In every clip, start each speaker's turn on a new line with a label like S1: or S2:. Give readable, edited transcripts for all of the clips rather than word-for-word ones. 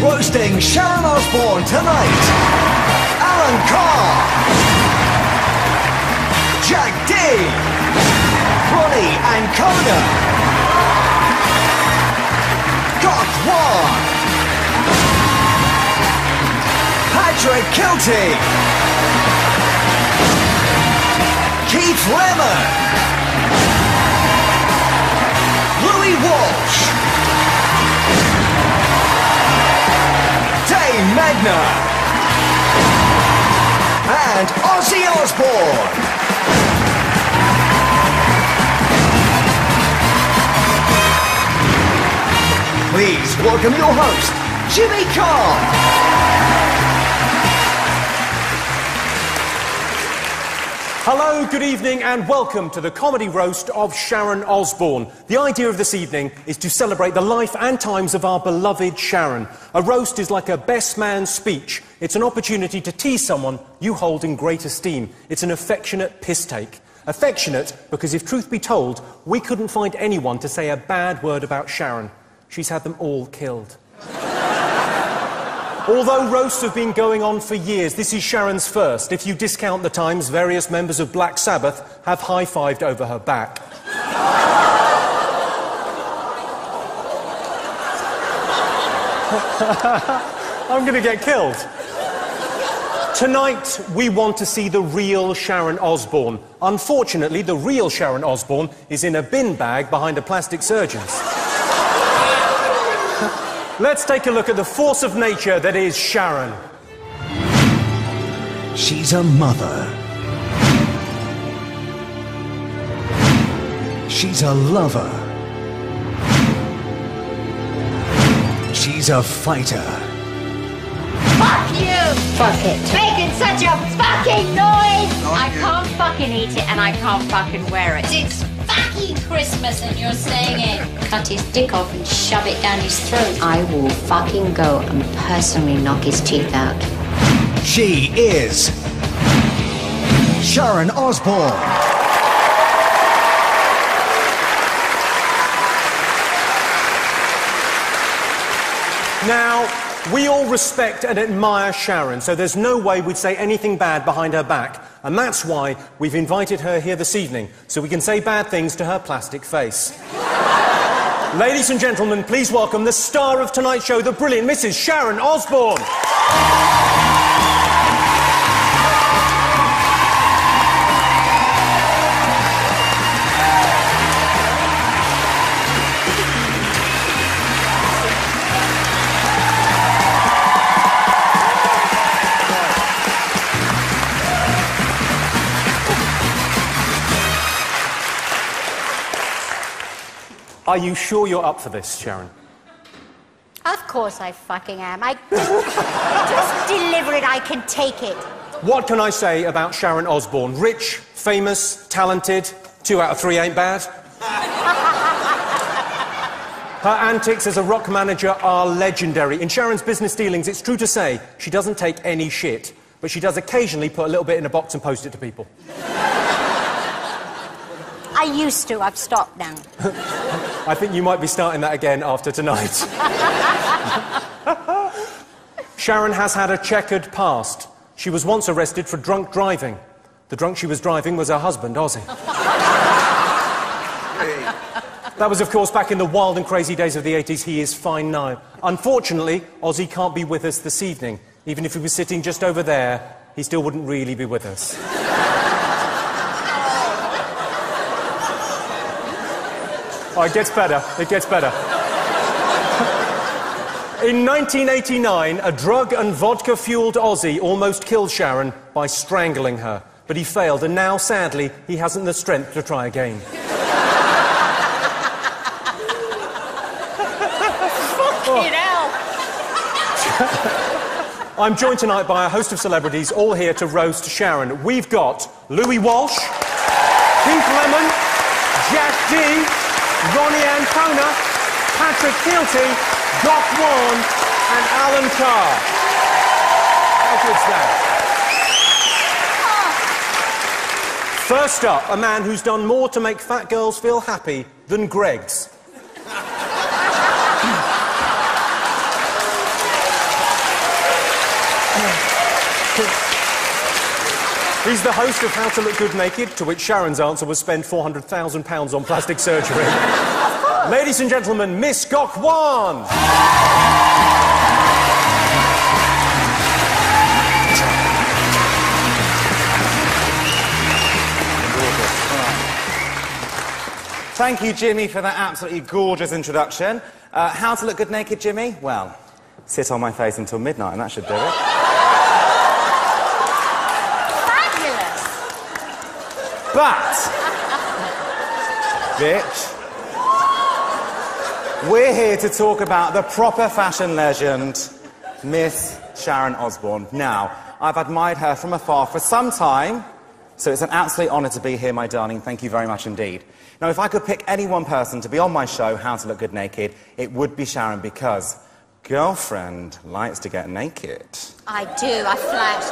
S1: Roasting Sharon Osbourne tonight, Alan Carr, Jack D, Ronnie and Coda, Doc One, Patrick Kilty, Keith Lemon, Louis Walsh, Dame Magna, and Ozzy Osbourne. Please welcome your host, Jimmy Carr.
S2: Hello, good evening, and welcome to the comedy roast of Sharon Osbourne. The idea of this evening is to celebrate the life and times of our beloved Sharon. A roast is like a best man's speech. It's an opportunity to tease someone you hold in great esteem. It's an affectionate piss-take. Affectionate because, if truth be told, we couldn't find anyone to say a bad word about Sharon. She's had them all killed. Although roasts have been going on for years, this is Sharon's first. If you discount the times various members of Black Sabbath have high-fived over her back. I'm going to get killed. Tonight, we want to see the real Sharon Osbourne. Unfortunately, the real Sharon Osbourne is in a bin bag behind a plastic surgeon's. Let's take a look at the force of nature that is Sharon.
S1: She's a mother. She's a lover. She's a fighter.
S3: Fuck you! Fuck it. Making such a fucking noise! I can't fucking eat it and I can't fucking wear it. It's fucking Christmas and you're saying it. Cut his dick off and shove it down his throat. I will fucking go and personally knock his teeth out.
S1: She is Sharon Osbourne.
S2: Now, we all respect and admire Sharon, so there's no way we'd say anything bad behind her back. And that's why we've invited her here this evening, so we can say bad things to her plastic face. Ladies and gentlemen, please welcome the star of tonight's show, the brilliant Mrs. Sharon Osbourne. Are you sure you're up for this, Sharon?
S3: Of course I fucking am. Just deliver it, I can take it.
S2: What can I say about Sharon Osbourne? Rich, famous, talented, 2 out of 3 ain't bad. Her antics as a rock manager are legendary. In Sharon's business dealings, it's true to say she doesn't take any shit, but she does occasionally put a little bit in a box and post it to people.
S3: I used to, I've stopped now.
S2: I think you might be starting that again after tonight. Sharon has had a checkered past. She was once arrested for drunk driving. The drunk she was driving was her husband, Ozzy. That was, of course, back in the wild and crazy days of the 80s. He is fine now. Unfortunately, Ozzy can't be with us this evening. Even if he was sitting just over there, he still wouldn't really be with us. Oh, it gets better. It gets better. In 1989, a drug and vodka-fueled Ozzy almost killed Sharon by strangling her. But he failed, and now, sadly, he hasn't the strength to try again.
S3: Fucking hell!
S2: I'm joined tonight by a host of celebrities, all here to roast Sharon. We've got Louis Walsh, Keith Lemon, Jack D, Ronnie Ancona, Patrick Kilty, Doc One, and Alan Carr. How good's that? First up, a man who's done more to make fat girls feel happy than Greg's. He's the host of How to Look Good Naked, to which Sharon's answer was spend £400,000 on plastic surgery. Ladies and gentlemen, Miss Gok Wan!
S4: Thank you, Jimmy, for that absolutely gorgeous introduction. How to look good naked, Jimmy? Well, sit on my face until midnight and that should do it.
S3: Fabulous!
S4: But, bitch, we're here to talk about the proper fashion legend, Miss Sharon Osbourne. Now, I've admired her from afar for some time, so it's an absolute honour to be here, my darling. Thank you very much indeed. Now, if I could pick any one person to be on my show, How to Look Good Naked, it would be Sharon, because girlfriend likes to get naked.
S3: I do, I flash.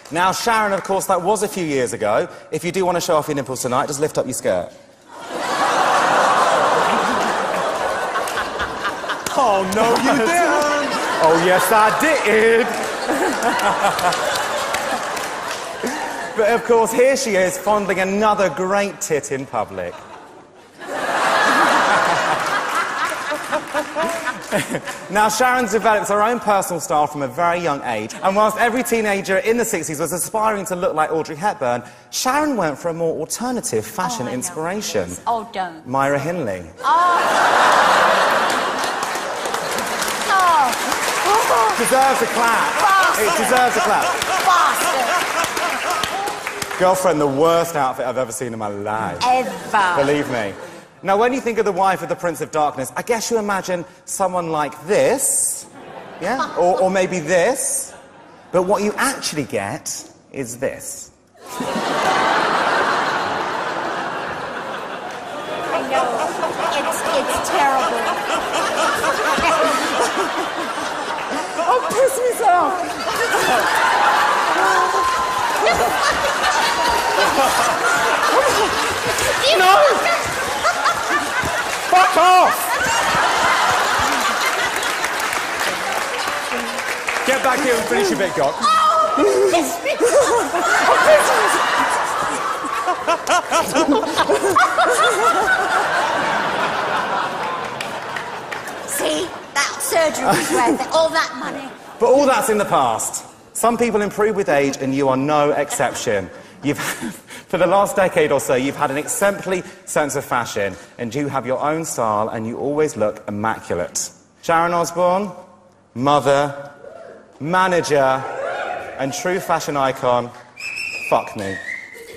S4: Now, Sharon, of course, that was a few years ago. If you do want to show off your nipples tonight, just lift up your skirt.
S2: Oh, no, you didn't!
S4: Oh, yes, I did! But, of course, here she is, fondling another great tit in public. Now, Sharon's developed her own personal style from a very young age, and whilst every teenager in the 60s was aspiring to look like Audrey Hepburn, Sharon went for a more alternative fashion inspiration.
S3: Oh, don't.
S4: Myra Hindley. Deserves a clap.
S3: Bastard.
S4: It deserves a clap.
S3: Bastard!
S4: Girlfriend, the worst outfit I've ever seen in my life.
S3: Ever.
S4: Believe me. Now, when you think of the wife of the Prince of Darkness, I guess you imagine someone like this, yeah? Or maybe this. But what you actually get is this.
S3: I know. It's terrible.
S4: I'll piss myself! No! Fuck off!
S2: Get back here and finish your bit, Gok.
S3: See? That surgery was worth it. All that money.
S4: But all that's in the past. Some people improve with age, and you are no exception. For the last decade or so, you've had an exemplary sense of fashion, and you have your own style, and you always look immaculate. Sharon Osbourne, mother, manager, and true fashion icon, fuck me.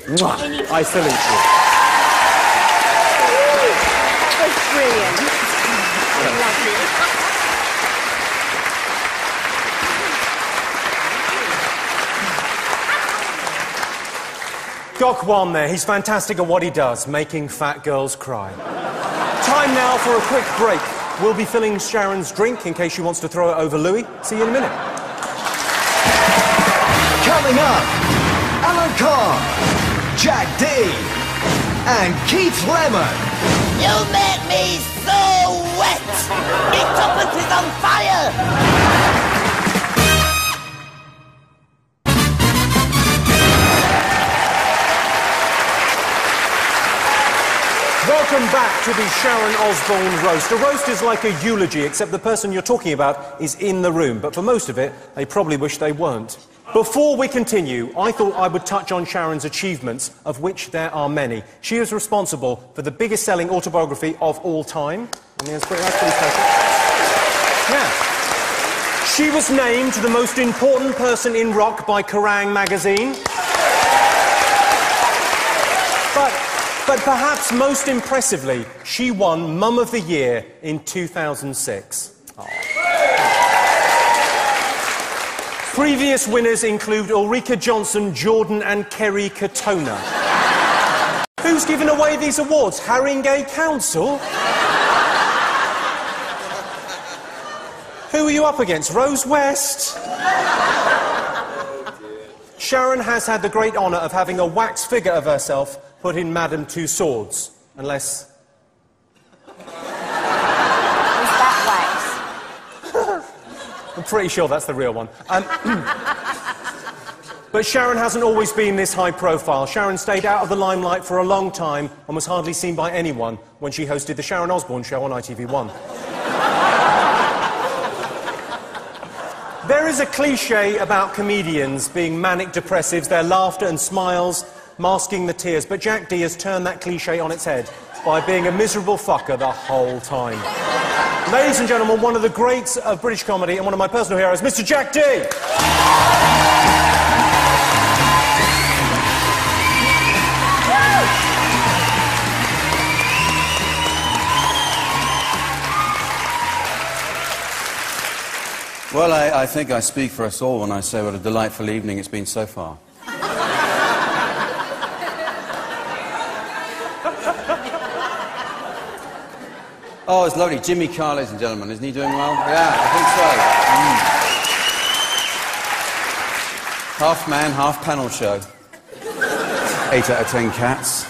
S4: Mwah. I salute you.
S3: That was brilliant. Lovely.
S2: Gok Wan there, he's fantastic at what he does, making fat girls cry. Time now for a quick break. We'll be filling Sharon's drink in case she wants to throw it over Louis. See you in a minute.
S1: Coming up, Alan Carr, Jack D, and Keith Lemon.
S5: You make me so wet! My tuppence is on fire!
S2: Welcome back to the Sharon Osbourne roast. A roast is like a eulogy, except the person you're talking about is in the room. But for most of it, they probably wish they weren't. Before we continue, I thought I would touch on Sharon's achievements, of which there are many. She is responsible for the biggest-selling autobiography of all time. I mean, that's pretty special. Yeah. She was named the most important person in rock by Kerrang! Magazine. But perhaps most impressively, she won Mum of the Year in 2006. Oh. Previous winners include Ulrika Johnson, Jordan and Kerry Katona. Who's given away these awards? Haringey Council? Who are you up against? Rose West? Sharon has had the great honour of having a wax figure of herself put in Madame Tussauds, unless...
S3: Is that wax?
S2: pretty sure that's the real one. But Sharon hasn't always been this high profile. Sharon stayed out of the limelight for a long time and was hardly seen by anyone when she hosted the Sharon Osbourne show on ITV1. There is a cliché about comedians being manic depressives, their laughter and smiles masking the tears, but Jack D has turned that cliché on its head by being a miserable fucker the whole time. Ladies and gentlemen, one of the greats of British comedy and one of my personal heroes, Mr. Jack D.
S6: Well, I think I speak for us all when I say what a delightful evening it's been so far. Oh, it's lovely. Jimmy Carr, ladies and gentlemen. Isn't he doing well? Yeah, I think so. Half man, half panel show. 8 out of 10 cats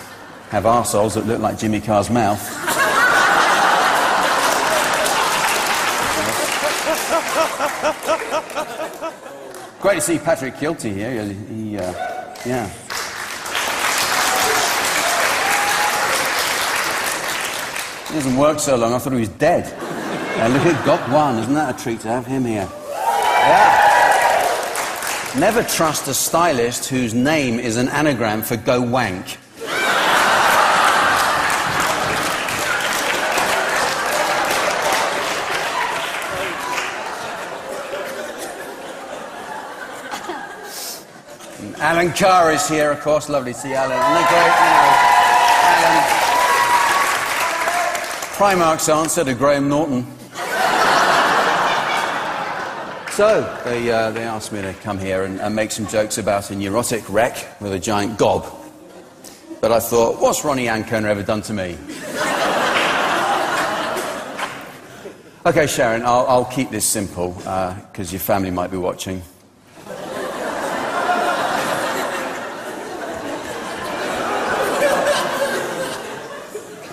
S6: have arseholes that look like Jimmy Carr's mouth. Great to see Patrick Kilty here. Yeah. He hasn't worked so long, I thought he was dead. And look at Gok Wan, isn't that a treat to have him here? Yeah. Never trust a stylist whose name is an anagram for go wank. Alan Carr is here, of course. Lovely to see Alan. And the great, Alan. Primark's answer to Graham Norton. So, they asked me to come here and make some jokes about a neurotic wreck with a giant gob. But I thought, what's Ronnie Ancona ever done to me? OK, Sharon, I'll keep this simple, because your family might be watching.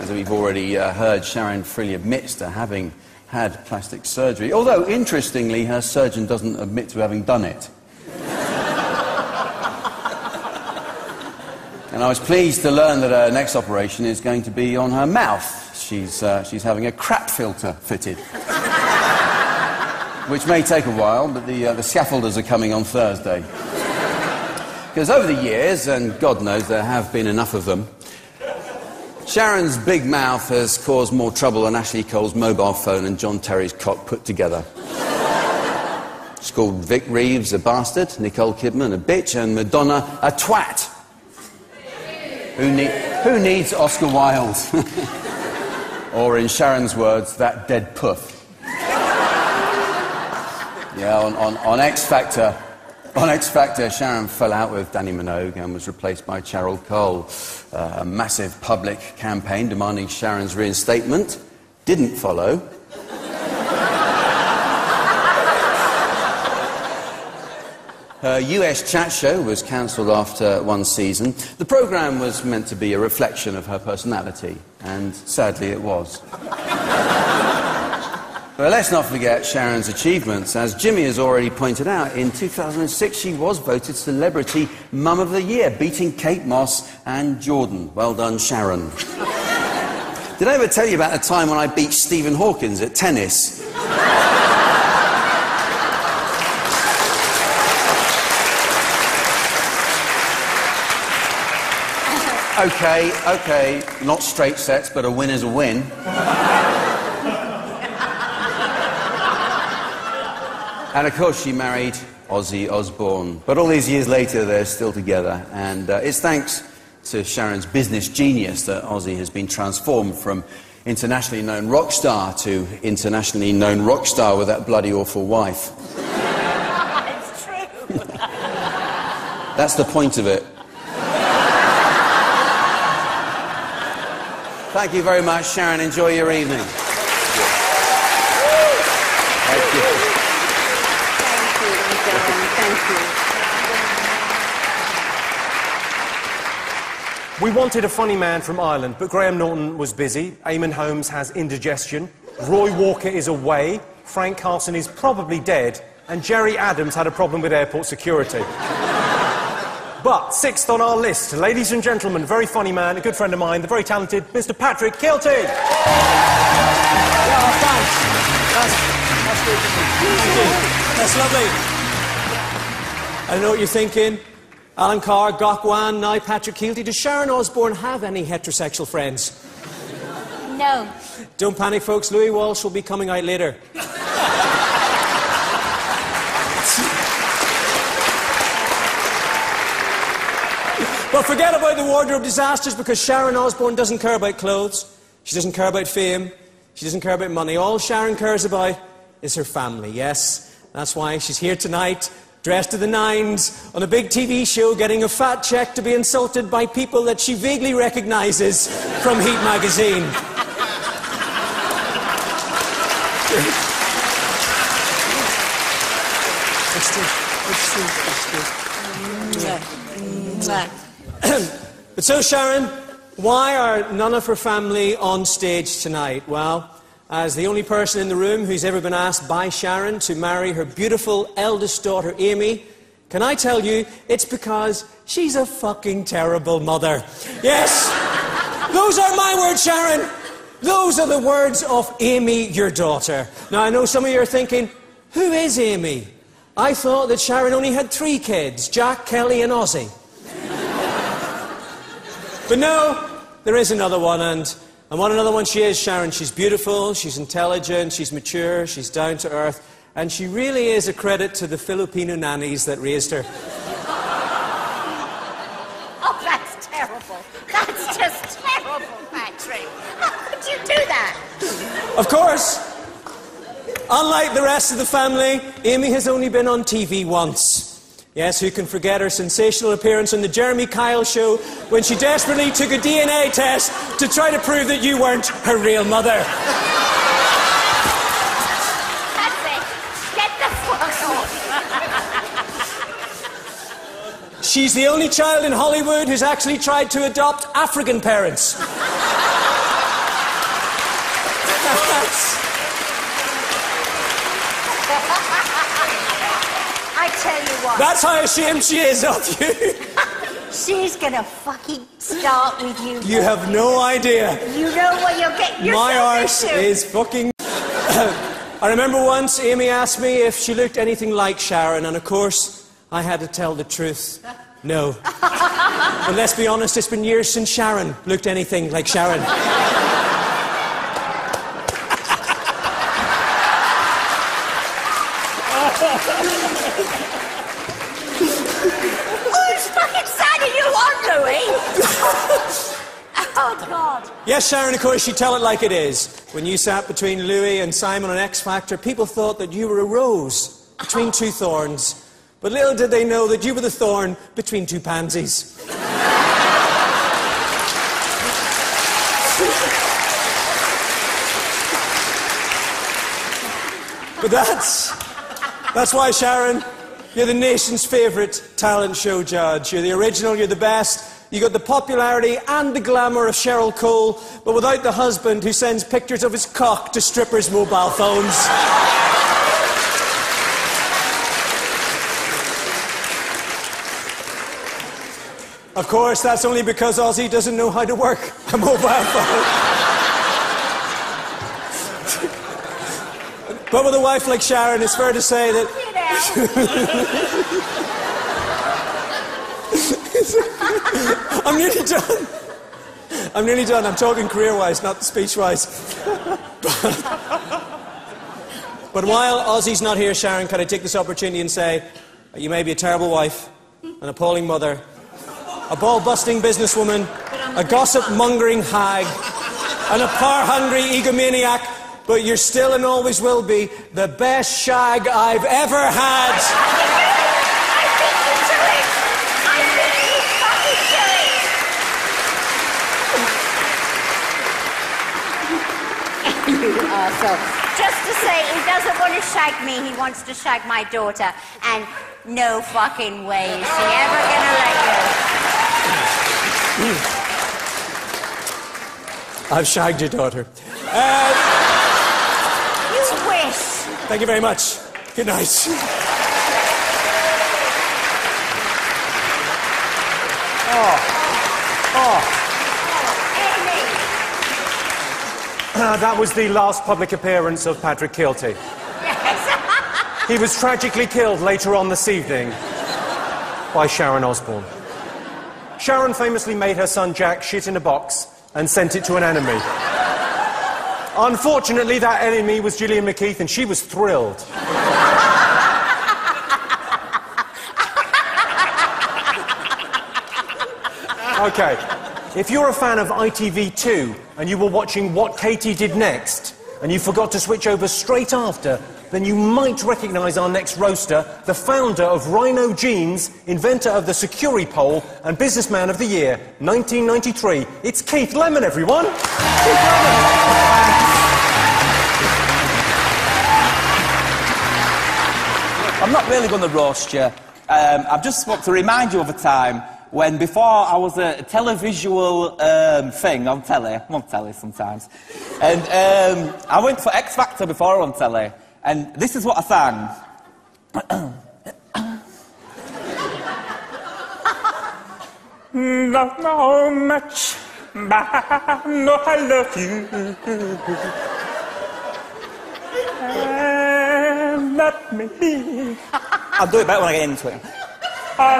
S6: As we've already heard, Sharon freely admits to having had plastic surgery, although, interestingly, her surgeon doesn't admit to having done it. And I was pleased to learn that her next operation is going to be on her mouth. She's having a crap filter fitted. Which may take a while, but the scaffolders are coming on Thursday. Because over the years, and God knows there have been enough of them, Sharon's big mouth has caused more trouble than Ashley Cole's mobile phone and John Terry's cock put together. She's called Vic Reeves a bastard, Nicole Kidman a bitch, and Madonna a twat. Who needs Oscar Wilde? Or in Sharon's words, that dead puff. Yeah, on X Factor. On X Factor, Sharon fell out with Danny Minogue and was replaced by Cheryl Cole. A massive public campaign demanding Sharon's reinstatement didn't follow. Her US chat show was cancelled after one season. The programme was meant to be a reflection of her personality, and sadly it was. But let's not forget Sharon's achievements. As Jimmy has already pointed out, in 2006 she was voted Celebrity Mum of the Year, beating Kate Moss and Jordan. Well done, Sharon. Did I ever tell you about the time when I beat Stephen Hawkins at tennis? OK, not straight sets, but a win is a win. And of course she married Ozzy Osbourne. But all these years later they're still together, and it's thanks to Sharon's business genius that Ozzy has been transformed from internationally known rock star to internationally known rock star with that bloody awful wife.
S3: It's true.
S6: That's the point of it. Thank you very much, Sharon. Enjoy your evening. Thank you.
S3: Thank you.
S2: We wanted a funny man from Ireland, but Graham Norton was busy. Eamon Holmes has indigestion. Roy Walker is away. Frank Carson is probably dead. and Jerry Adams had a problem with airport security. But sixth on our list, ladies and gentlemen, very funny man, a good friend of mine, the very talented Mr. Patrick Kielty.
S7: Yeah, thanks. That's good. Thank you. That's lovely. I know what you're thinking. Alan Carr, Gokwan, now Patrick Kielty. Does Sharon Osbourne have any heterosexual friends?
S3: No.
S7: Don't panic, folks. Louis Walsh will be coming out later. But forget about the wardrobe disasters, because Sharon Osbourne doesn't care about clothes. She doesn't care about fame. She doesn't care about money. All Sharon cares about is her family, yes? That's why she's here tonight, dressed to the nines, on a big TV show, getting a fat cheque to be insulted by people that she vaguely recognises from Heat magazine. But so, Sharon, why are none of her family on stage tonight? Well, as the only person in the room who's ever been asked by Sharon to marry her beautiful eldest daughter, Amy, can I tell you, it's because she's a fucking terrible mother. Yes, those are my words, Sharon. Those are the words of Amy, your daughter. Now, I know some of you are thinking, who is Amy? I thought that Sharon only had 3 kids, Jack, Kelly and Ozzy. But no, there is another one, and what another one she is, Sharon. She's beautiful, she's intelligent, she's mature, she's down to earth, and she really is a credit to the Filipino nannies that raised her.
S3: Oh, that's terrible. That's just terrible, Patrick. How could you do that?
S7: Of course, unlike the rest of the family, Amy has only been on TV once. Yes, who can forget her sensational appearance on the Jeremy Kyle show when she desperately took a DNA test to try to prove that you weren't her real mother.
S3: That's it. Get the fuck off.
S7: She's the only child in Hollywood who's actually tried to adopt African parents.
S3: I tell you what.
S7: That's how ashamed she is of you.
S3: She's gonna fucking start with you.
S7: You have no idea.
S3: You know what you're getting yourself
S7: My arse
S3: into.
S7: is fucking... I remember once Amy asked me if she looked anything like Sharon, and of course, I had to tell the truth. No. But let's be honest, it's been years since Sharon looked anything like Sharon.
S3: Whose fucking side are you on, Louis? Oh, God.
S7: Yes, Sharon, of course, you tell it like it is. When you sat between Louis and Simon on X Factor, people thought that you were a rose between 2 thorns. But little did they know that you were the thorn between 2 pansies. But that's why, Sharon, you're the nation's favourite talent show judge. You're the original, you're the best. You got the popularity and the glamour of Cheryl Cole, but without the husband who sends pictures of his cock to strippers' mobile phones. Of course, that's only because Ozzy doesn't know how to work a mobile phone. But with a wife like Sharon, it's fair to say that... I'm nearly done. I'm nearly done. I'm talking career-wise, not speech-wise. But while Ozzy's not here, Sharon, can I take this opportunity and say you may be a terrible wife, an appalling mother, a ball-busting businesswoman, a gossip-mongering hag, and a power-hungry egomaniac, but you're still and always will be the best shag I've ever had.
S3: I think you do it. I think you fucking do it. You arsehole. Just to say, he doesn't want to shag me, he wants to shag my daughter. And no fucking way is she ever gonna let you.
S7: I've shagged your daughter.
S3: You wish.
S7: Thank you very much. Good night.
S2: That was the last public appearance of Patrick Kielty.
S3: Yes.
S2: He was tragically killed later on this evening by Sharon Osbourne. Sharon famously made her son Jack shit in a box and sent it to an enemy. Unfortunately, that enemy was Gillian McKeith, and she was thrilled. OK, if you're a fan of ITV2 and you were watching What Katie Did Next and you forgot to switch over straight after, then you might recognise our next roaster, the founder of Rhino Jeans, inventor of the Securi Pole and businessman of the year, 1993. It's Keith Lemon, everyone. Keith Lemon.
S8: I'm not really going to roast you. I just want to remind you of a time when, before I was a televisual thing on telly, I'm on telly sometimes, and I went for X Factor before I was on telly, and this is what I sang. Not know much, but I know I love you. And let me be. I'll do it better when I get into it. I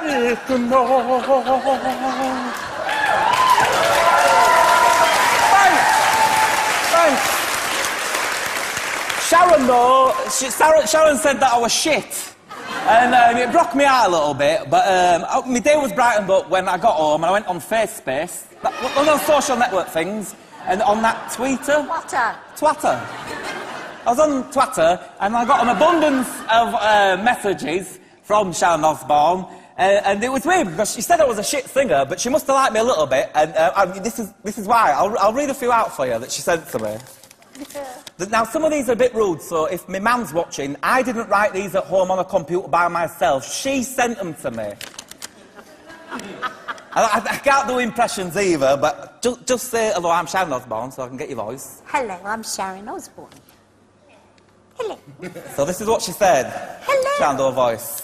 S8: need to know. Thanks. Sharon, though, Sharon said that I was shit. And it broke me out a little bit, but my day was brightened up when I got home and I went on FaceSpace, one of those social network things, and on that Twitter. Twatter. I was on Twitter and I got an abundance of messages from Sharon Osbourne, and it was weird because she said I was a shit singer, but she must have liked me a little bit, and this is why. I'll read a few out for you that she sent to me. Now, some of these are a bit rude, so if my man's watching, I didn't write these at home on a computer by myself. She sent them to me. I can't do impressions either, but just say, hello, I'm Sharon Osbourne, so I can get your voice.
S3: Hello, I'm Sharon Osbourne. Hello.
S8: So this is what she said.
S3: Hello.
S8: Sharon, do a voice.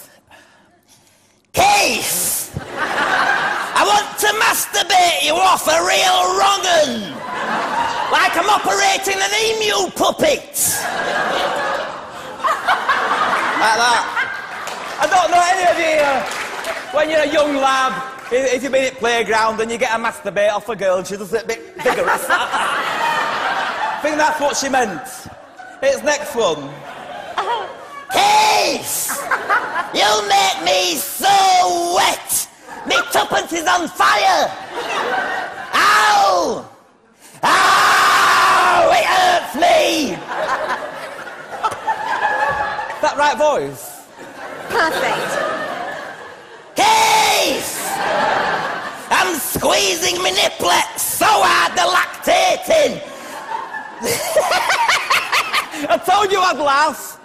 S5: Keith! I want to masturbate you off a real wrong-un! Like I'm operating an emu puppet!
S8: Like that. I don't know any of you, when you're a young lad, if you've been at playground and you get a masturbate off a girl and she does it a bit vigorous. I think that's what she meant. It's next one.
S5: Keith! You make me so wet! Me tuppence is on fire! Ow! Ow! It hurts me!
S8: Is that right voice?
S3: Perfect.
S5: Keith! I'm squeezing my nipplet so hard they're lactating!
S8: I told you I'd laugh.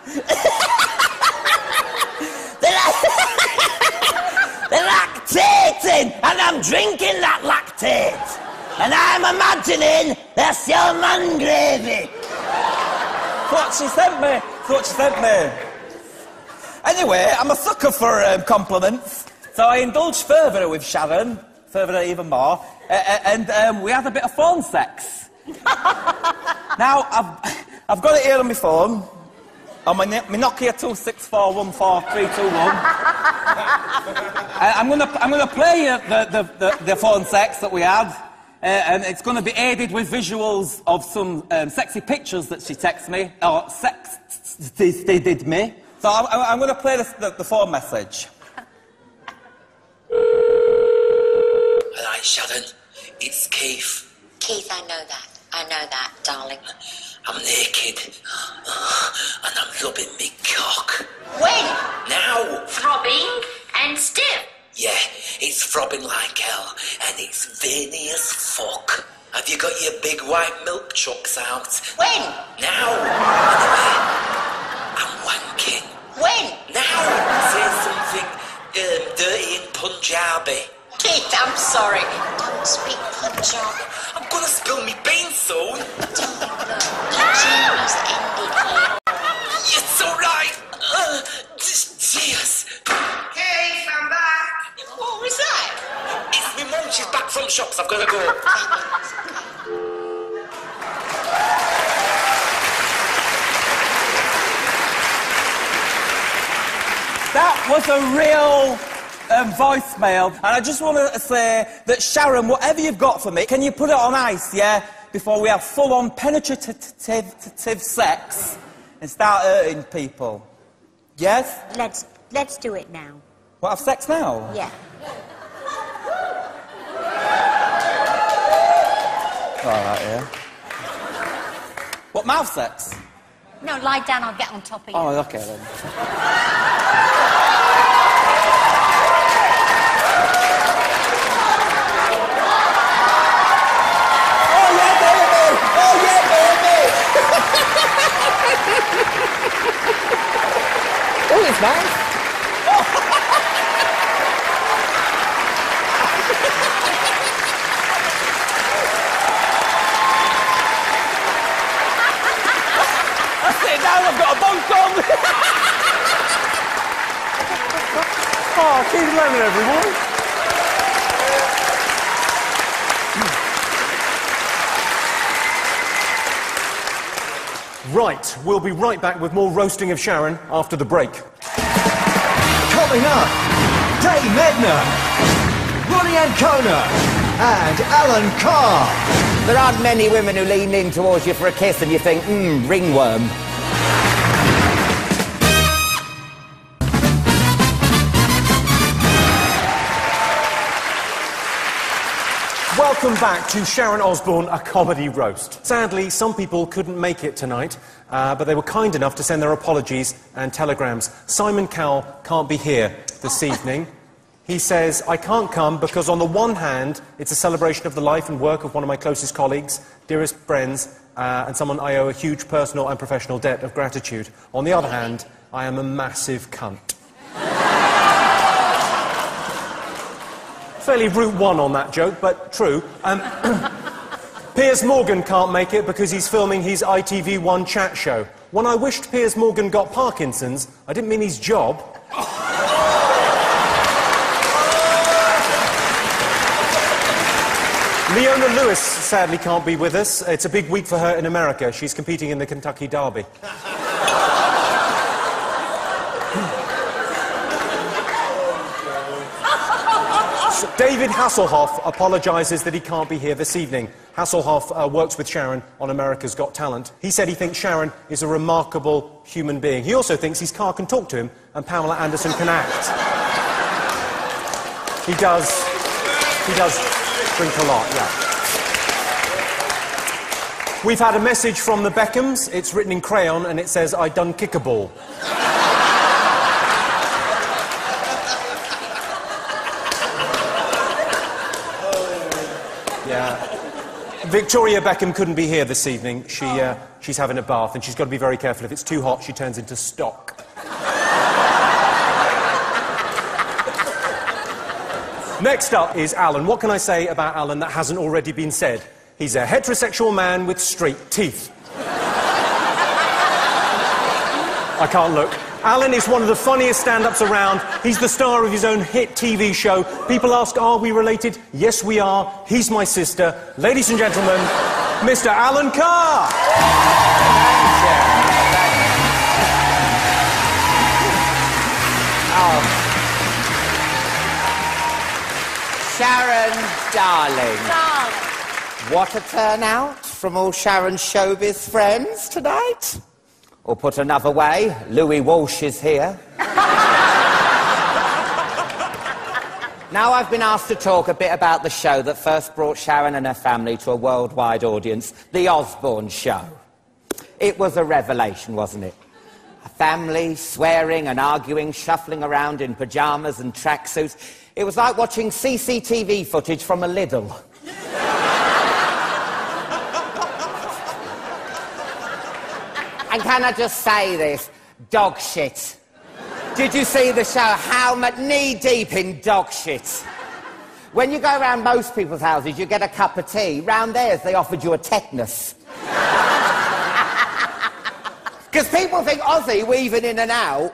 S5: They're lactating, and I'm drinking that lactate. And I'm imagining that's your man gravy.
S8: That's what she sent me. That's what she sent me. Anyway, I'm a sucker for compliments, so I indulged further with Sharon, further even more, and we had a bit of phone sex. Now, I've got it here on my phone, on my Nokia 2641431. I'm gonna play you the phone sex that we had, and it's going to be aided with visuals of some sexy pictures that she texted me, or they did me. So I'm going to play the phone message.
S9: Hi, Sharon. It's Keith.
S3: Keith, I know that, darling.
S9: I'm naked, and I'm rubbing me cock.
S3: When?
S9: Now!
S3: Throbbing and stiff.
S9: Yeah, it's throbbing like hell, and it's veiny as fuck. Have you got your big white milk chucks out?
S3: When?
S9: Now! Anyway, I'm wanking.
S3: When?
S9: Now! Say something dirty in Punjabi.
S3: Keith, I'm sorry. Don't speak Punjabi.
S9: I'm gonna spill me beans soon.
S3: Darling, look, your journey's ended here.
S9: It's alright. Cheers.
S5: Keith, I'm back.
S3: What was that?
S9: chops. I've got to go.
S8: That was a real voicemail, and I just want to say that, Sharon, whatever you've got for me, can you put it on ice, yeah, before we have full-on penetrative sex and start hurting people? Yes?
S3: Let's do it now.
S8: What, have sex now?
S3: Yeah.
S8: All right, yeah. What, mouth sex?
S3: No, lie down, I'll get on top of you.
S8: Oh, okay then.
S5: Oh, it's nice.
S8: Sit down, I've got a bunk on.
S2: Oh, keep lemon, everyone. Right, we'll be right back with more roasting of Sharon after the break.
S1: Coming up, Dave Medner, Ronnie Ancona, and Alan Carr.
S5: There aren't many women who lean in towards you for a kiss and you think, ringworm.
S2: Welcome back to Sharon Osbourne, a comedy roast. Sadly, some people couldn't make it tonight, but they were kind enough to send their apologies and telegrams. Simon Cowell can't be here this evening. He says, I can't come because on the one hand, it's a celebration of the life and work of one of my closest colleagues, dearest friends, and someone I owe a huge personal and professional debt of gratitude. On the other hand, I am a massive cunt. Fairly route one on that joke, but true. Piers Morgan can't make it because he's filming his ITV1 chat show. When I wished Piers Morgan got Parkinson's, I didn't mean his job. Leona Lewis sadly can't be with us. It's a big week for her in America. She's competing in the Kentucky Derby. David Hasselhoff apologises that he can't be here this evening. Hasselhoff works with Sharon on America's Got Talent. He said he thinks Sharon is a remarkable human being. He also thinks his car can talk to him and Pamela Anderson can act. He does drink a lot, yeah. We've had a message from the Beckhams. It's written in crayon and it says, I done kick a ball. Yeah. Victoria Beckham couldn't be here this evening. She's having a bath and she's got to be very careful. If it's too hot, she turns into stock. Next up is Alan. What can I say about Alan that hasn't already been said? He's a heterosexual man with straight teeth. I can't look. Alan is one of the funniest stand-ups around. He's the star of his own hit TV show. People ask, are we related? Yes, we are. He's my sister. Ladies and gentlemen, Mr. Alan Carr.
S5: Sharon, darling. What a turnout from all Sharon's showbiz friends tonight. Or put another way, Louis Walsh is here. Now I've been asked to talk a bit about the show that first brought Sharon and her family to a worldwide audience, The Osbourne Show. It was a revelation, wasn't it? A family swearing and arguing, shuffling around in pyjamas and tracksuits. It was like watching CCTV footage from a Lidl. And can I just say this? Dog shit. Did you see the show? How much knee-deep in dog shit. When you go around most people's houses, you get a cup of tea. Round theirs, they offered you a tetanus. Because people think Ozzy weaving in and out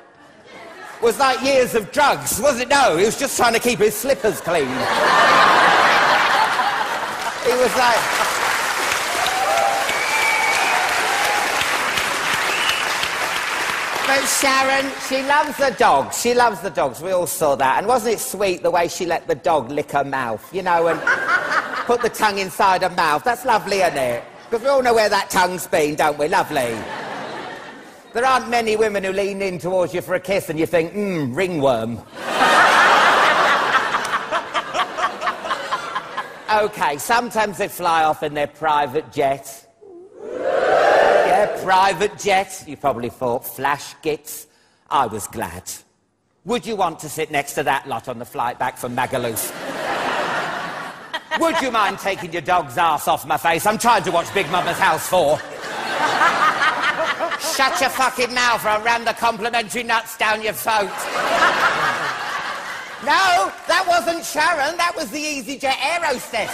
S5: was like years of drugs, was it? No, he was just trying to keep his slippers clean. It was like... But Sharon, she loves the dogs. She loves the dogs. We all saw that. And wasn't it sweet the way she let the dog lick her mouth, you know, and put the tongue inside her mouth? That's lovely, isn't it? Because we all know where that tongue's been, don't we? Lovely. There aren't many women who lean in towards you for a kiss and you think, ringworm. OK, sometimes they fly off in their private jet. Yeah, private jet. You probably thought, flash gits. I was glad. Would you want to sit next to that lot on the flight back from Magaluf? Would you mind taking your dog's ass off my face? I'm trying to watch Big Mama's House 4. Shut your fucking mouth or I'll ram the complimentary nuts down your throat. No, that wasn't Sharon. That was the EasyJet air hostess.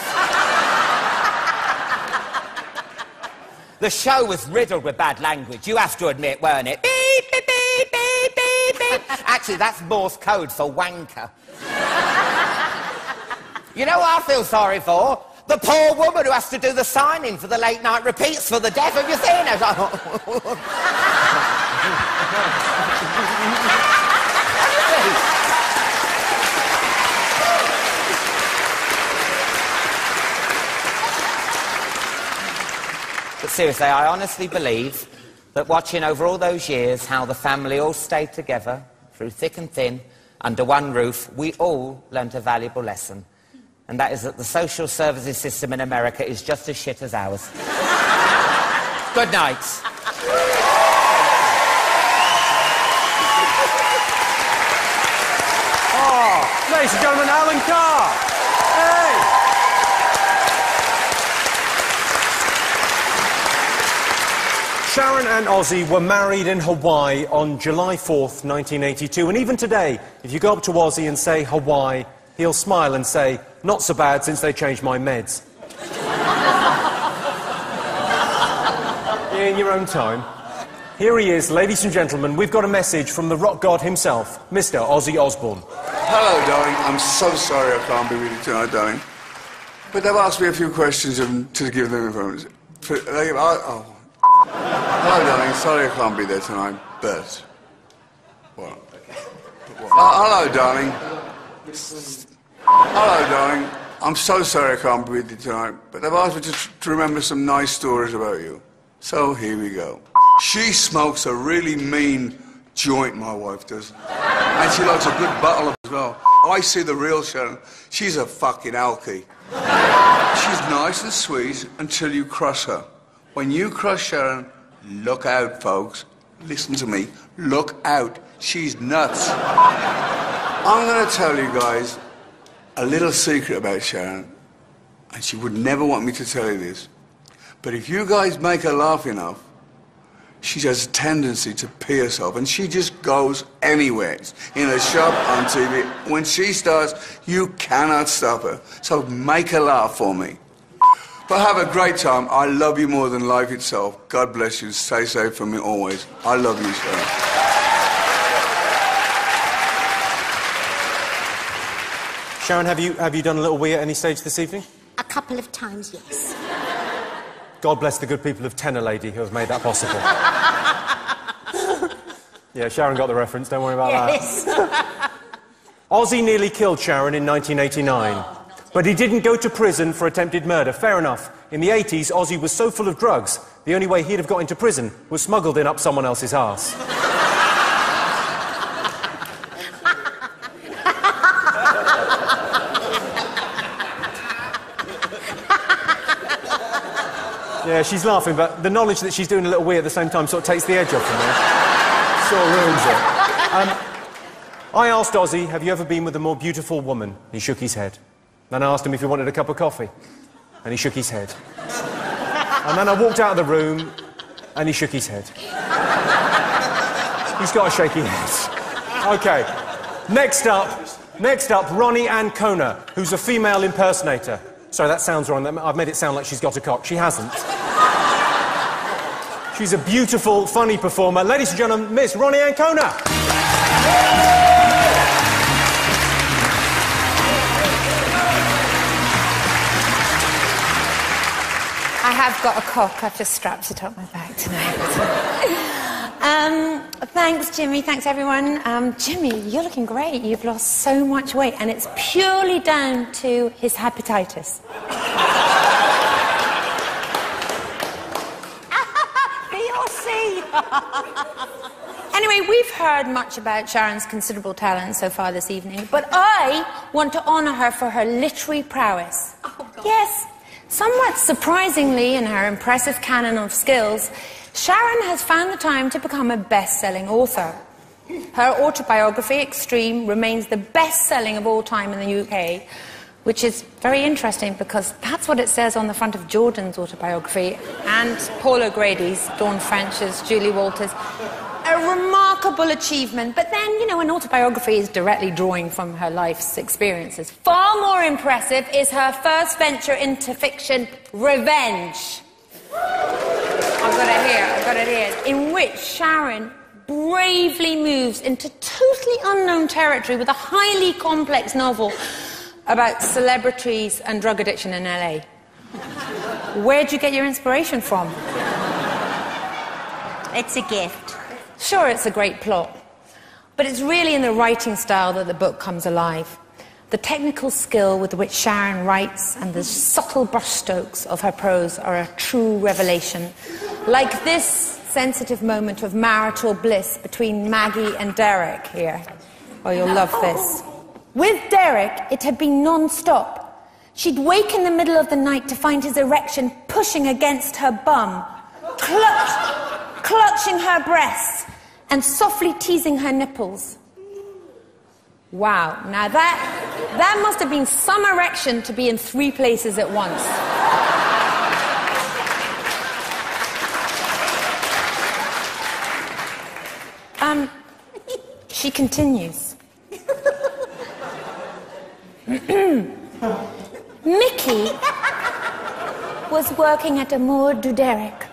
S5: The show was riddled with bad language. You have to admit, weren't it? Beep, beep, beep, beep, beep, beep. Actually, that's Morse code for wanker. You know what I feel sorry for? The poor woman who has to do the signing for the late-night repeats for the deaf. Have you seen her? But seriously, I honestly believe that watching over all those years how the family all stayed together, through thick and thin, under one roof, we all learnt a valuable lesson. And that is that the social services system in America is just as shit as ours. Good night.
S2: Oh, ladies and gentlemen, Alan Carr. Hey! Sharon and Ozzy were married in Hawaii on July 4th, 1982. And even today, if you go up to Ozzy and say Hawaii, he'll smile and say, not so bad since they changed my meds. In your own time. Here he is, ladies and gentlemen. We've got a message from the rock god himself, Mr. Ozzy Osbourne.
S10: Hello, darling. I'm so sorry I can't be with you tonight, darling. But they've asked me a few questions to give them information. Hello, darling. Sorry I can't be there tonight, but... What? Hello, darling. Hello, darling. I'm so sorry I can't be with you tonight, but they've asked me to remember some nice stories about you. So here we go. She smokes a really mean joint, my wife does. And she likes a good bottle of as well. I see the real Sharon. She's a fucking alkie. She's nice and sweet until you crush her. When you crush Sharon, look out, folks. Listen to me. Look out. She's nuts. I'm going to tell you guys a little secret about Sharon, and she would never want me to tell you this. But if you guys make her laugh enough, she has a tendency to pee herself, and she just goes anywhere. In a shop, on TV. When she starts, you cannot stop her. So make her laugh for me. But have a great time. I love you more than life itself. God bless you. Stay safe from me always. I love you, Sharon.
S2: Sharon, have you done a little wee at any stage this evening?
S3: A couple of times, yes.
S2: God bless the good people of Tenor Lady who have made that possible. Yeah, Sharon got the reference, don't worry about
S3: Yes.
S2: that. Ozzy nearly killed Sharon in 1989, but he didn't go to prison for attempted murder. Fair enough. In the 80s, Ozzy was so full of drugs, the only way he'd have got into prison was smuggled in up someone else's arse. Yeah, she's laughing, but the knowledge that she's doing a little wee at the same time sort of takes the edge off from me. Sort of ruins it. I asked Ozzy, have you ever been with a more beautiful woman? He shook his head. Then I asked him if he wanted a cup of coffee, and he shook his head. And then I walked out of the room, and he shook his head. He's got a shaky head. OK. Next up, Ronnie Ancona, who's a female impersonator. Sorry, that sounds wrong. I've made it sound like she's got a cock. She hasn't. She's a beautiful, funny performer. Ladies and gentlemen, Miss Ronnie Ancona.
S3: have got a cock. I've just strapped it up my back tonight. Thanks, Jimmy. Thanks, everyone. Jimmy, you're looking great. You've lost so much weight, and it's purely down to his hepatitis. You'll see. Anyway, we've heard much about Sharon's considerable talent so far this evening, but I want to honour her for her literary prowess. Oh, God. Yes, somewhat surprisingly in her impressive canon of skills, Sharon has found the time to become a best-selling author. Her autobiography, Extreme, remains the best-selling of all time in the UK, which is very interesting because that's what it says on the front of Jordan's autobiography and Paul O'Grady's, Dawn French's, Julie Walters'. A remarkable achievement, but then, you know, an autobiography is directly drawing from her life's experiences. Far more impressive is her first venture into fiction, Revenge. I've got it here, in which Sharon bravely moves into totally unknown territory with a highly complex novel about celebrities and drug addiction in LA. Where'd you get your inspiration from? It's a gift. Sure, it's a great plot, but it's really in the writing style that the book comes alive. The technical skill with which Sharon writes and the subtle brushstrokes of her prose are a true revelation. Like this sensitive moment of marital bliss between Maggie and Derek here. Oh, you'll love this. With Derek, it had been non-stop. She'd wake in the middle of the night to find his erection pushing against her bum, clutching her breasts, and softly teasing her nipples. Wow, now that must have been some erection to be in 3 places at once. She continues. Mickey was working at Amour du Derek,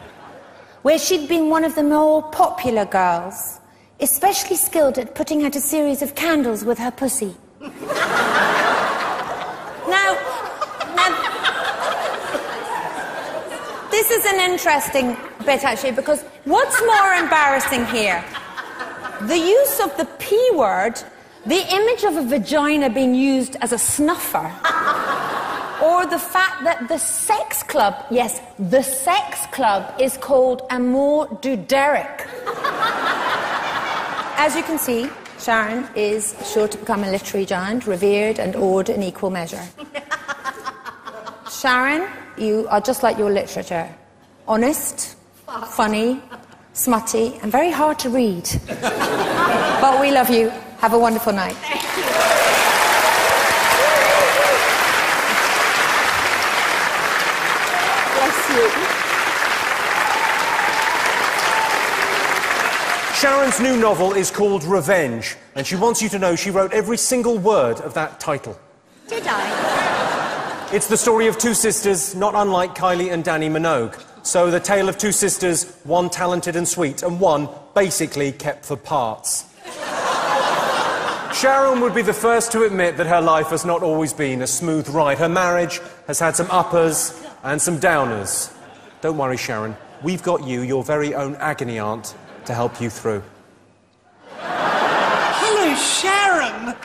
S3: where she'd been one of the more popular girls, especially skilled at putting out a series of candles with her pussy. Now, this is an interesting bit, actually, because what's more embarrassing here? The use of the P word, the image of a vagina being used as a snuffer, or the fact that the sex club, yes, the sex club is called Amour du Derek. As you can see, Sharon is sure to become a literary giant, revered and awed in equal measure. Sharon, you are just like your literature. Honest, funny, smutty, and very hard to read. But we love you. Have a wonderful night. Bless you.
S2: Sharon's new novel is called Revenge, and she wants you to know she wrote every single word of that title.
S3: Did I?
S2: It's the story of 2 sisters, not unlike Kylie and Danny Minogue. So the tale of 2 sisters, one talented and sweet, and one basically kept for parts. Sharon would be the first to admit that her life has not always been a smooth ride. Her marriage has had some uppers and some downers. Don't worry, Sharon. We've got you, your very own agony aunt, to help you through.
S11: Hello, Sharon.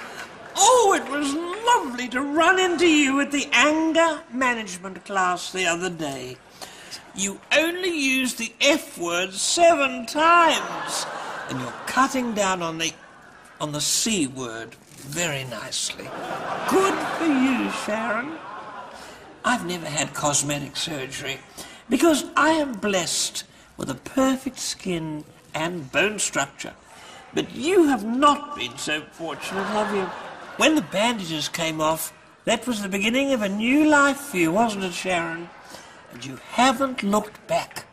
S11: Oh, it was lovely to run into you at the anger management class the other day. You only used the F word 7 times, and you're cutting down on the C word very nicely. Good for you, Sharon. I've never had cosmetic surgery because I am blessed with a perfect skin and bone structure. But you have not been so fortunate, have you? When the bandages came off, that was the beginning of a new life for you, wasn't it, Sharon? And you haven't looked back.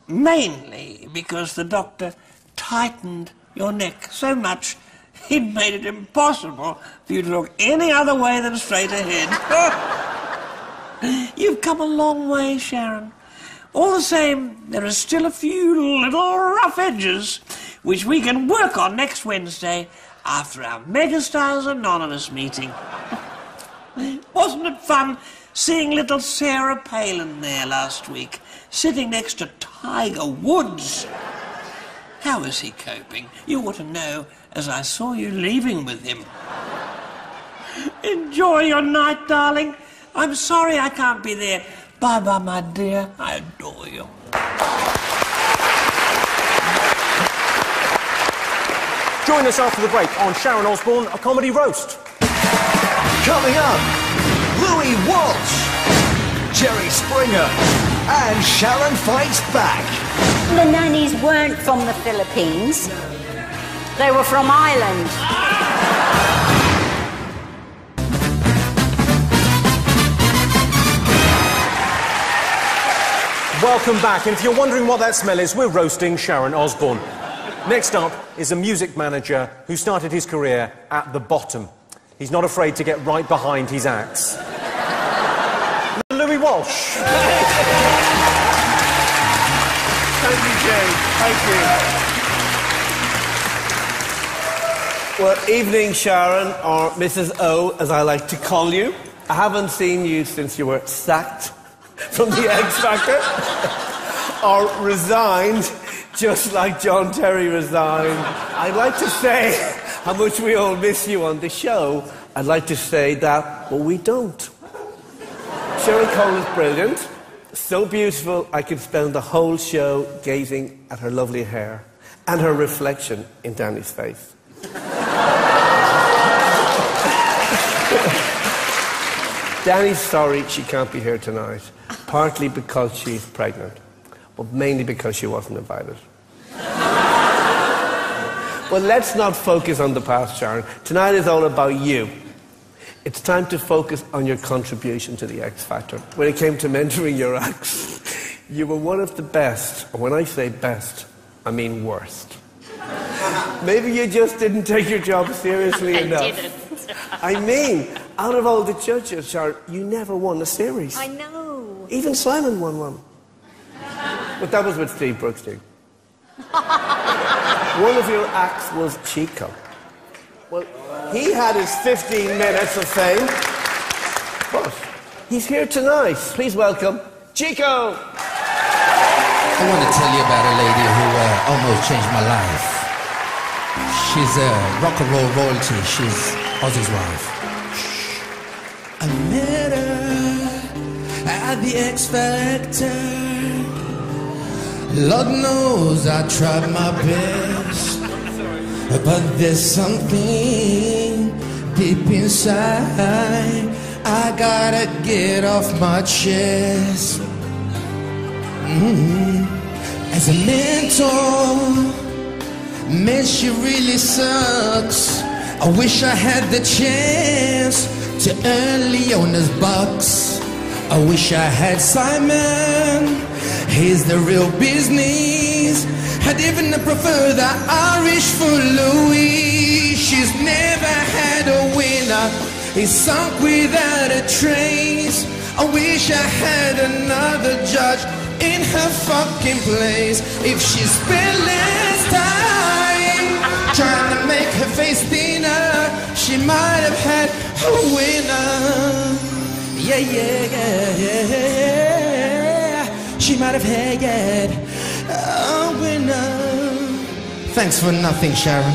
S11: Mainly because the doctor tightened your neck so much he'd made it impossible for you to look any other way than straight ahead. You've come a long way, Sharon. All the same, there are still a few little rough edges which we can work on next Wednesday after our Megastars Anonymous meeting. Wasn't it fun seeing little Sarah Palin there last week, sitting next to Tiger Woods. How is he coping? You ought to know, as I saw you leaving with him. Enjoy your night, darling. I'm sorry I can't be there. Bye-bye, my dear. I adore you.
S2: Join us after the break on Sharon Osbourne, a comedy roast.
S1: Coming up, Louis Walsh, Jerry Springer, and Sharon Fights Back.
S3: The nannies weren't from the Philippines. They were from Ireland.
S2: Welcome back. And if you're wondering what that smell is, we're roasting Sharon Osbourne. Next up is a music manager who started his career at the bottom. He's not afraid to get right behind his acts. Louis Walsh.
S12: Thank you, Jay. Thank you. Well, evening, Sharon, or Mrs. O, as I like to call you. I haven't seen you since you were sacked from the X Factor, or resigned, just like John Terry resigned. I'd like to say how much we all miss you on the show. I'd like to say that, but we don't. Sharon Cole is brilliant, so beautiful I could spend the whole show gazing at her lovely hair and her reflection in Danny's face. Danny's sorry she can't be here tonight, partly because she's pregnant, but mainly because she wasn't invited. Well, let's not focus on the past, Sharon. Tonight is all about you. It's time to focus on your contribution to the X Factor. When it came to mentoring your acts, you were one of the best. And when I say best, I mean worst. Maybe you just didn't take your job seriously enough.
S3: I didn't.
S12: I mean, out of all the judges, Sharon, you never won a series.
S3: I know.
S12: Even Simon won one. But that was with Steve Brooks, too. One of your acts was Chico. Well, he had his 15 minutes of fame, but he's here tonight. Please welcome Chico.
S13: I want to tell you about a lady who almost changed my life. She's a rock and roll royalty. She's Ozzy's wife. I met her at the X Factor. Lord knows I tried my best, but there's something deep inside I gotta get off my chest. As a mentor, man, she really sucks. I wish I had the chance to earn Leona's bucks. I wish I had Simon, he's the real business. I'd even prefer the Irish for Louis. She's never had a winner, he's sunk without a trace. I wish I had another judge in her fucking place. If she spent less time trying to make her face thinner, she might have had a winner. Yeah, yeah, yeah, yeah. She might have had a winner. Thanks for nothing, Sharon.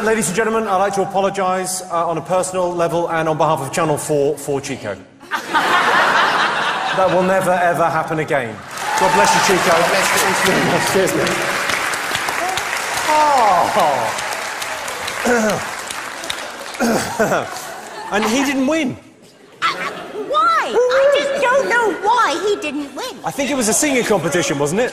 S2: Ladies and gentlemen, I'd like to apologise on a personal level and on behalf of Channel 4 for Chico. That will never, ever happen again. God bless you, Chico. Cheers, mate. Oh. And he didn't win.
S3: Why? I just don't know why he didn't win.
S2: I think it was a singing competition, wasn't it?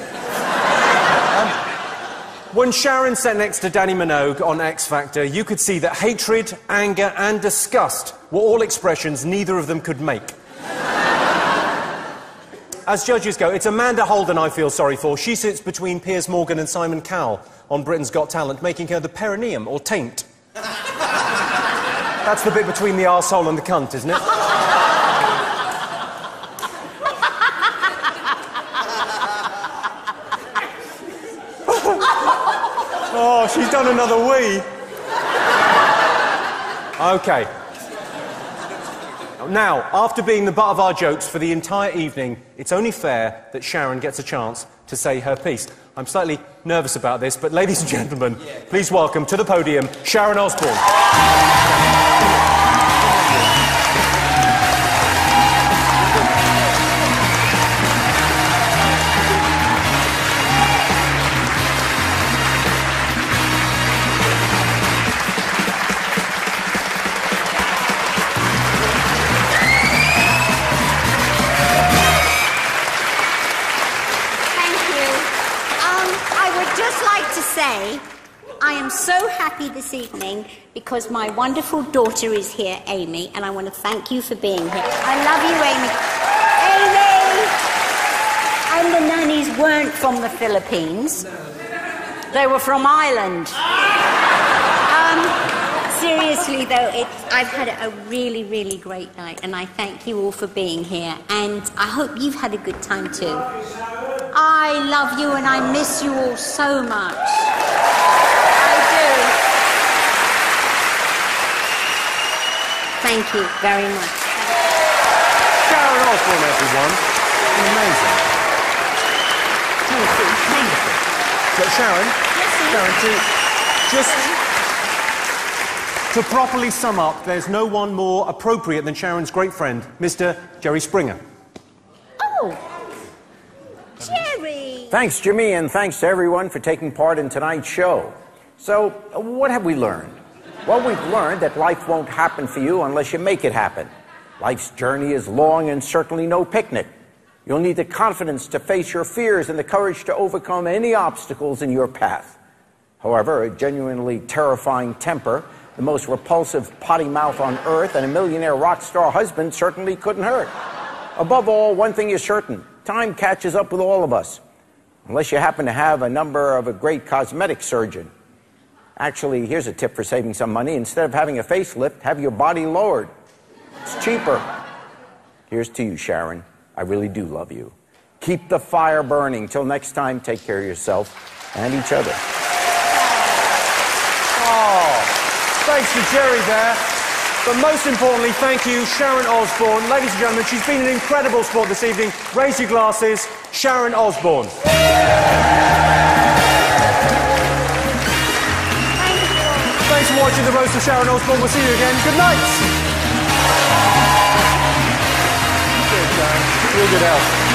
S2: When Sharon sat next to Danny Minogue on X Factor, you could see that hatred, anger and disgust were all expressions neither of them could make. As judges go, it's Amanda Holden I feel sorry for. She sits between Piers Morgan and Simon Cowell on Britain's Got Talent, making her the perineum, or taint. That's the bit between the arsehole and the cunt, isn't it? Oh, she's done another wee. OK. Now, after being the butt of our jokes for the entire evening, it's only fair that Sharon gets a chance to say her piece. I'm slightly nervous about this, but ladies and gentlemen, please welcome to the podium Sharon Osbourne.
S3: I am so happy this evening because my wonderful daughter is here, Amy, and I want to thank you for being here. I love you, Amy. Amy! And the nannies weren't from the Philippines. They were from Ireland. Seriously, though, I've had a really, really great night, and I thank you all for being here, and I hope you've had a good time, too. I love you, and I miss you all so much. Thank you very much.
S2: Sharon Osbourne, everyone. Amazing. Wonderful. So, Sharon, to properly sum up, there's no one more appropriate than Sharon's great friend, Mr. Jerry Springer.
S3: Oh, Jerry!
S14: Thanks, Jimmy, and thanks to everyone for taking part in tonight's show. So, what have we learned? Well, we've learned that life won't happen for you unless you make it happen. Life's journey is long and certainly no picnic. You'll need the confidence to face your fears and the courage to overcome any obstacles in your path. However, a genuinely terrifying temper, the most repulsive potty mouth on earth, and a millionaire rock star husband certainly couldn't hurt. Above all, one thing is certain. Time catches up with all of us. Unless you happen to have a number of a great cosmetic surgeon. Actually, here's a tip for saving some money. Instead of having a facelift, have your body lowered. It's cheaper. Here's to you, Sharon. I really do love you. Keep the fire burning. Till next time, take care of yourself and each other.
S2: Oh, thanks to Jerry there. But most importantly, thank you, Sharon Osbourne. Ladies and gentlemen, she's been an incredible sport this evening. Raise your glasses. Sharon Osbourne. Thanks for watching The Roast of Sharon Osbourne. We'll see you again. Good night. Cheers, Sharon. Real good health.